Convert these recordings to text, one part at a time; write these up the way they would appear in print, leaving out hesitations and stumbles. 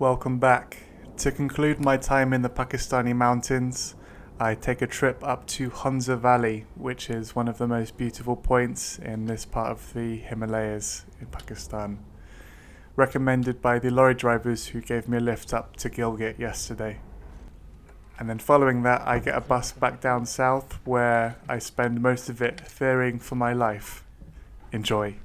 Welcome back. To conclude my time in the Pakistani mountains, I take a trip up to Hunza Valley, which is one of the most beautiful points in this part of the Himalayas in Pakistan. Recommended by the lorry drivers who gave me a lift up to Gilgit yesterday. And then following that, I get a bus back down south where I spend most of it fearing for my life. Enjoy.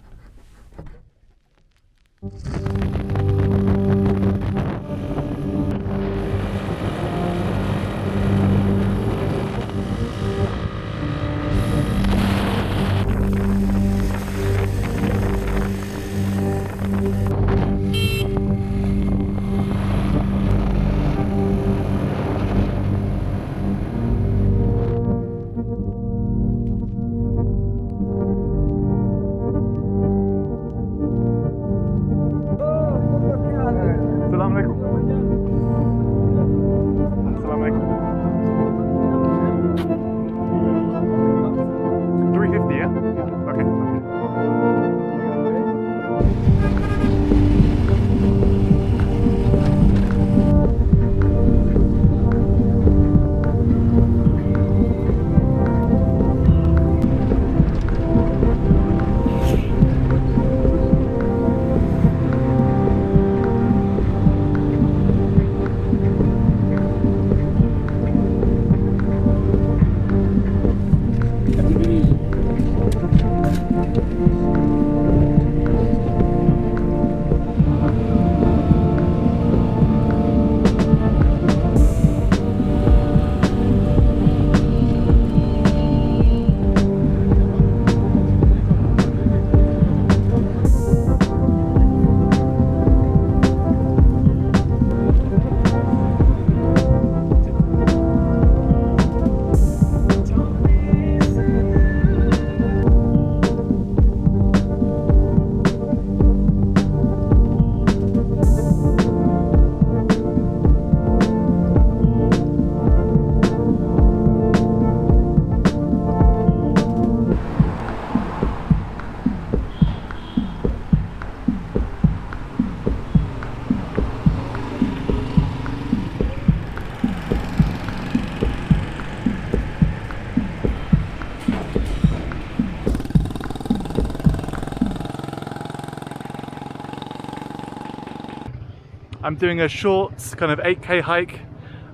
I'm doing a short kind of 8k hike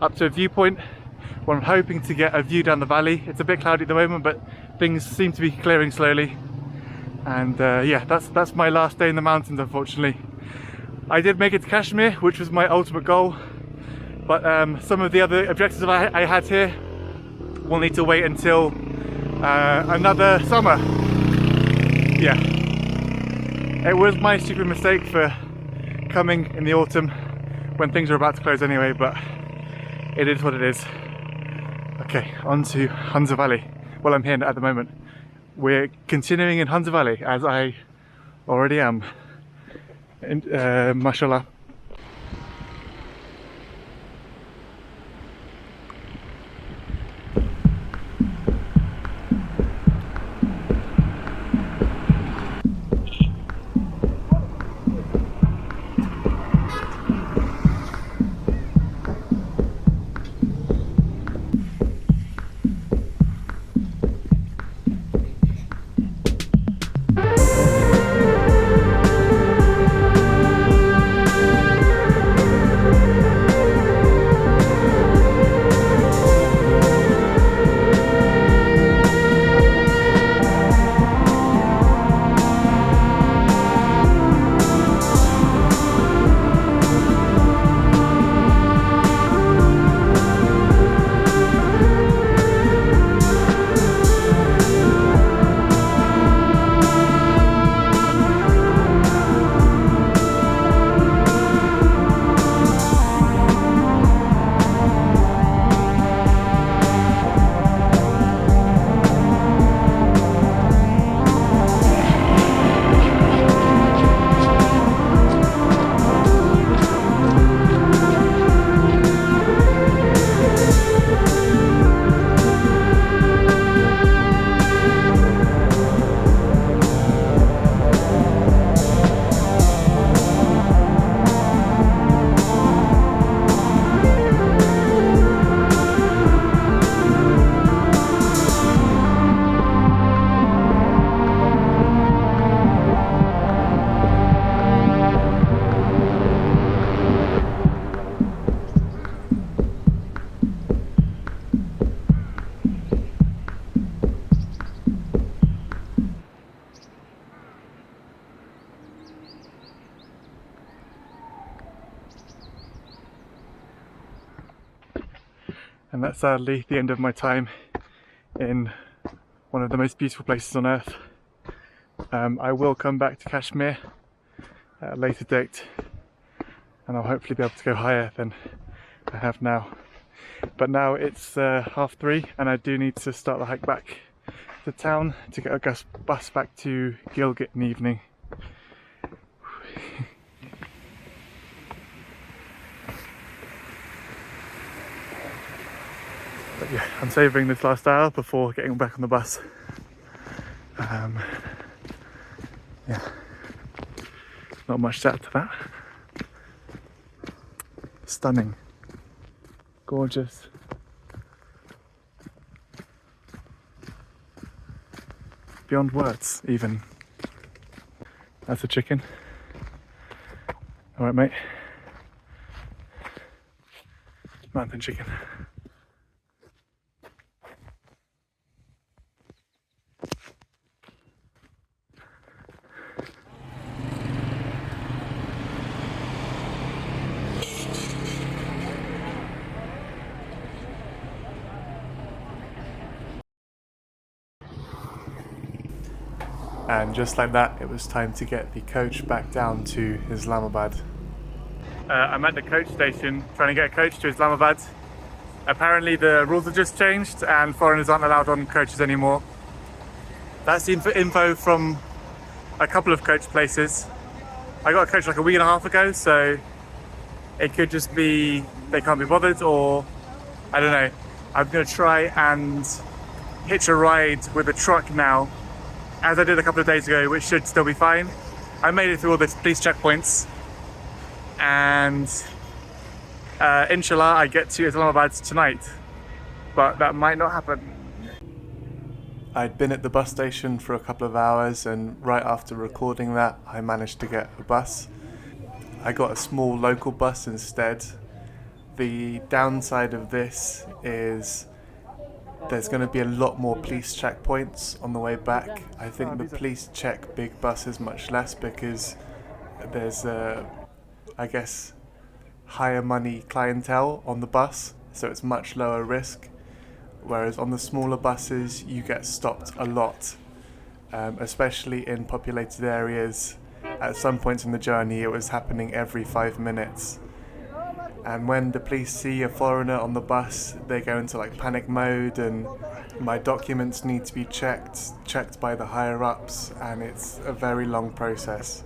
up to a viewpoint where I'm hoping to get a view down the valley. It's a bit cloudy at the moment, but things seem to be clearing slowly. And yeah, that's my last day in the mountains, unfortunately. I did make it to Kashmir, which was my ultimate goal, but some of the other objectives I had here will need to wait until another summer. Yeah, it was my stupid mistake for coming in the autumn when things are about to close anyway, but it is what it is. Okay, on to Hunza Valley. Well, I'm here at the moment. We're continuing in Hunza Valley, as I already am. And, mashallah. And that's sadly the end of my time in one of the most beautiful places on earth. I will come back to Kashmir at a later date, and I'll hopefully be able to go higher than I have now. But now it's 3:30 and I do need to start the hike back to town to get a bus back to Gilgit in the evening. But yeah, I'm savouring this last hour before getting back on the bus. Yeah, not much to add to that. Stunning, gorgeous. Beyond words, even. That's a chicken. All right, mate. Mountain chicken. And just like that, it was time to get the coach back down to Islamabad. I'm at the coach station trying to get a coach to Islamabad. Apparently the rules have just changed and foreigners aren't allowed on coaches anymore. That's the info from a couple of coach places. I got a coach like a week and a half ago, so it could just be they can't be bothered, or I don't know. I'm going to try and hitch a ride with a truck now, as I did a couple of days ago, which should still be fine. I made it through all the police checkpoints, and inshallah I get to Islamabad tonight, but that might not happen. I'd been at the bus station for a couple of hours, and right after recording that I managed to get a bus. I got a small local bus instead. The downside of this is there's going to be a lot more police checkpoints on the way back. I think the police check big buses much less because there's I guess higher money clientele on the bus, so it's much lower risk. Whereas on the smaller buses you get stopped a lot, especially in populated areas. At some points in the journey it was happening every 5 minutes. And when the police see a foreigner on the bus, they go into like panic mode, and my documents need to be checked by the higher ups, and it's a very long process.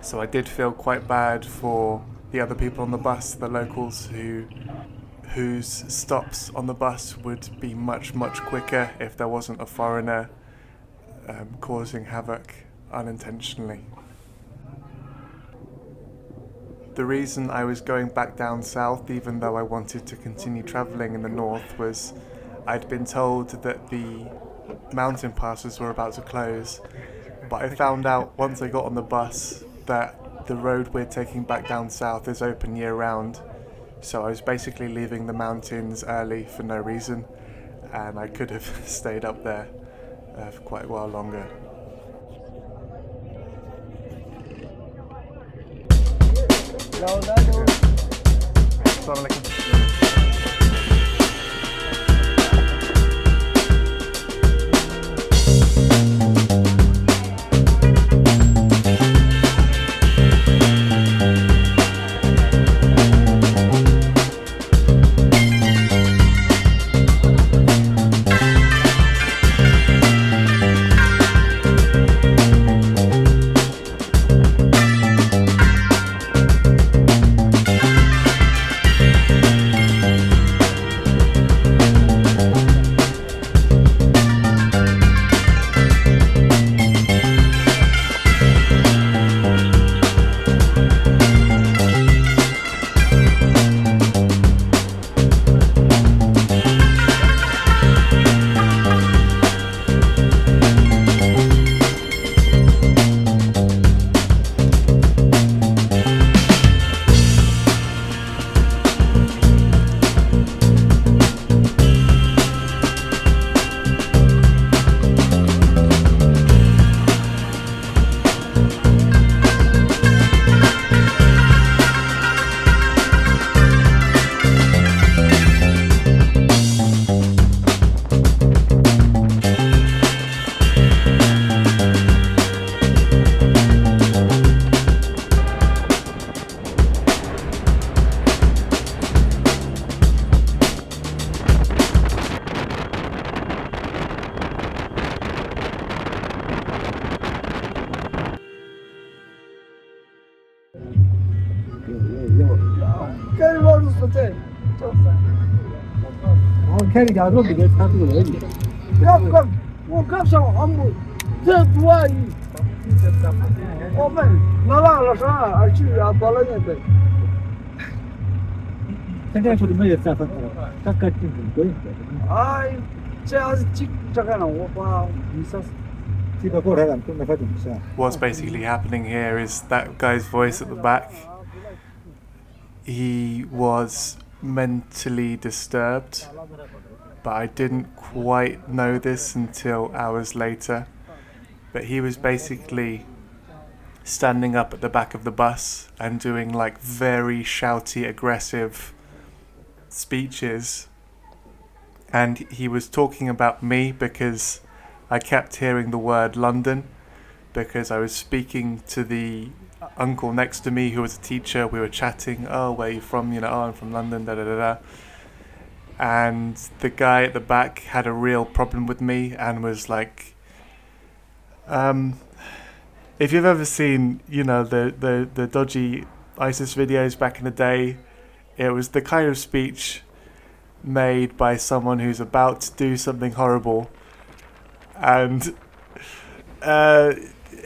So I did feel quite bad for the other people on the bus, the locals whose stops on the bus would be much quicker if there wasn't a foreigner causing havoc unintentionally. The reason I was going back down south, even though I wanted to continue travelling in the north, was I'd been told that the mountain passes were about to close, but I found out once I got on the bus that the road we're taking back down south is open year round, so I was basically leaving the mountains early for no reason, and I could have stayed up there for quite a while longer. Assalamualaikum. What's basically happening here is that guy's voice at the back. He was mentally disturbed, but I didn't quite know this until hours later. But he was basically standing up at the back of the bus and doing like very shouty, aggressive speeches. And he was talking about me because I kept hearing the word London, because I was speaking to the uncle next to me who was a teacher. We were chatting, oh, where are you from? You know, oh, I'm from London, da da da da. And the guy at the back had a real problem with me and was like, if you've ever seen, you know, the dodgy ISIS videos back in the day, it was the kind of speech made by someone who's about to do something horrible. And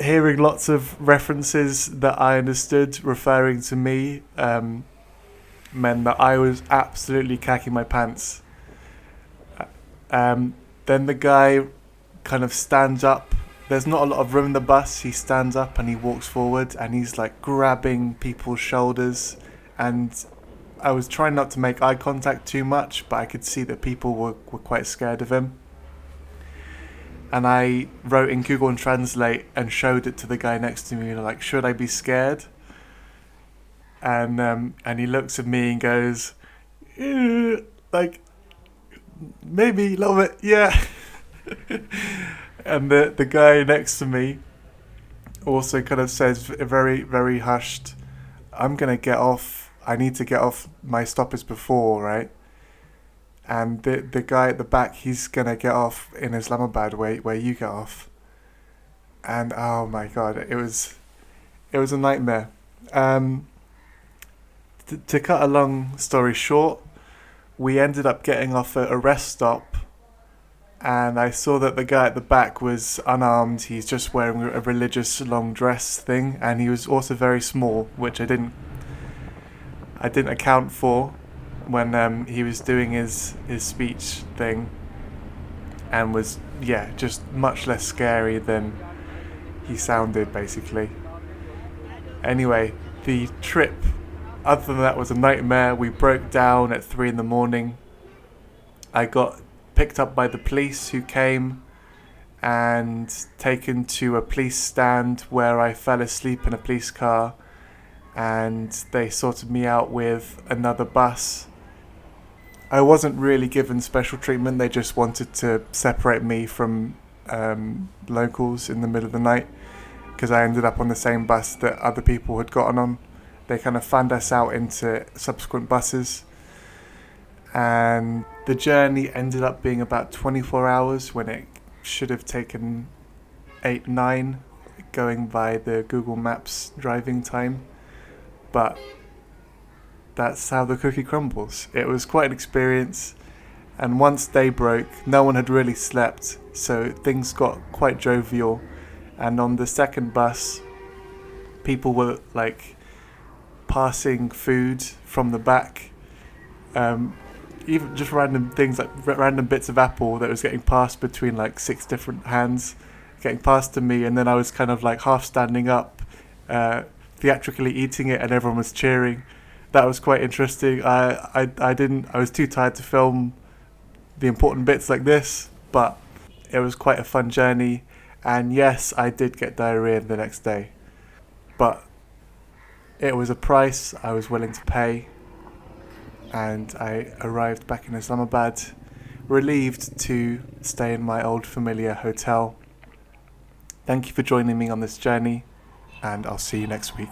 hearing lots of references that I understood referring to me meant that I was absolutely cacking my pants. Then the guy kind of stands up. There's not a lot of room in the bus. He stands up and he walks forward and he's like grabbing people's shoulders. And I was trying not to make eye contact too much, but I could see that people were quite scared of him. And I wrote in Google Translate and showed it to the guy next to me, like, should I be scared? And he looks at me and goes, like, maybe a little bit, yeah. And the guy next to me also kind of says very, very hushed, I'm going to get off. I need to get off my stoppers before, right? And the guy at the back, he's going to get off in Islamabad where you get off. And oh my God, it was a nightmare. To cut a long story short, we ended up getting off at a rest stop. And I saw that the guy at the back was unarmed. He's just wearing a religious long dress thing. And he was also very small, which I didn't account for when he was doing his speech thing, and was just much less scary than he sounded basically. Anyway, the trip other than that was a nightmare. We broke down at 3 a.m. I got picked up by the police who came and taken to a police stand where I fell asleep in a police car, and they sorted me out with another bus. I wasn't really given special treatment. They just wanted to separate me from locals in the middle of the night because I ended up on the same bus that other people had gotten on. They kind of fanned us out into subsequent buses. And the journey ended up being about 24 hours when it should have taken 8-9 going by the Google Maps driving time. But that's how the cookie crumbles. It was quite an experience, and once day broke, no one had really slept, so things got quite jovial. And on the second bus, people were like passing food from the back, even just random things like random bits of apple that was getting passed between like 6 different hands, getting passed to me, and then I was kind of like half standing up, theatrically eating it, and everyone was cheering. That was quite interesting. I was too tired to film the important bits like this, but it was quite a fun journey. And yes, I did get diarrhea the next day, but it was a price I was willing to pay. And I arrived back in Islamabad, relieved to stay in my old familiar hotel. Thank you for joining me on this journey, and I'll see you next week.